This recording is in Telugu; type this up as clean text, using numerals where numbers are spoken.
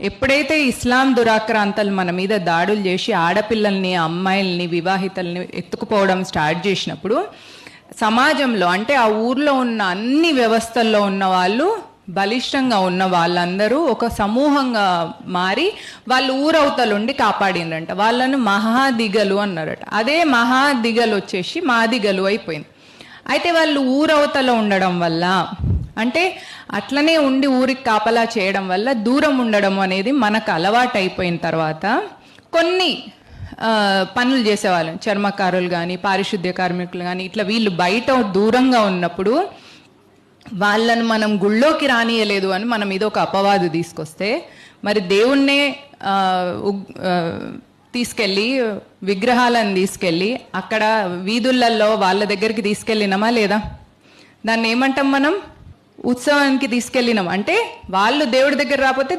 ఎప్పుడైతే ఇస్లాం దురాక్రాంతలు మన మీద దాడులు చేసి ఆడపిల్లల్ని అమ్మాయిల్ని వివాహితల్ని ఎత్తుకుపోవడం స్టార్ట్ చేసినప్పుడు సమాజంలో అంటే ఆ ఊర్లో ఉన్న అన్ని వ్యవస్థల్లో ఉన్న వాళ్ళు బలిష్టంగా ఉన్న వాళ్ళందరూ ఒక సమూహంగా మారి వాళ్ళు ఊరవతలుండి కాపాడిండ్రంట. వాళ్ళను మహాదిగలు అన్నారట. అదే మహాదిగలు వచ్చేసి మాదిగలు అయిపోయింది. అయితే వాళ్ళు ఊరవతల ఉండడం వల్ల అంటే అట్లనే ఉండి ఊరికి కాపలా చేయడం వల్ల దూరం ఉండడం అనేది మనకు అలవాటు అయిపోయిన తర్వాత కొన్ని పనులు చేసేవాళ్ళం, చర్మకారులు కానీ పారిశుద్ధ్య కార్మికులు కానీ ఇట్లా వీళ్ళు బయట దూరంగా ఉన్నప్పుడు వాళ్ళను మనం గుళ్ళోకి రానియలేదు అని మనం ఇది ఒక అపవాదు తీసుకొస్తే మరి దేవుణ్ణే తీసుకెళ్ళి విగ్రహాలను తీసుకెళ్ళి అక్కడ వీధులలో వాళ్ళ దగ్గరికి తీసుకెళ్ళినామా లేదా? దాన్ని ఏమంటాం మనం? ఉత్సవానికి తీసుకెళ్ళినాం. అంటే వాళ్ళు దేవుడి దగ్గర రాకపోతే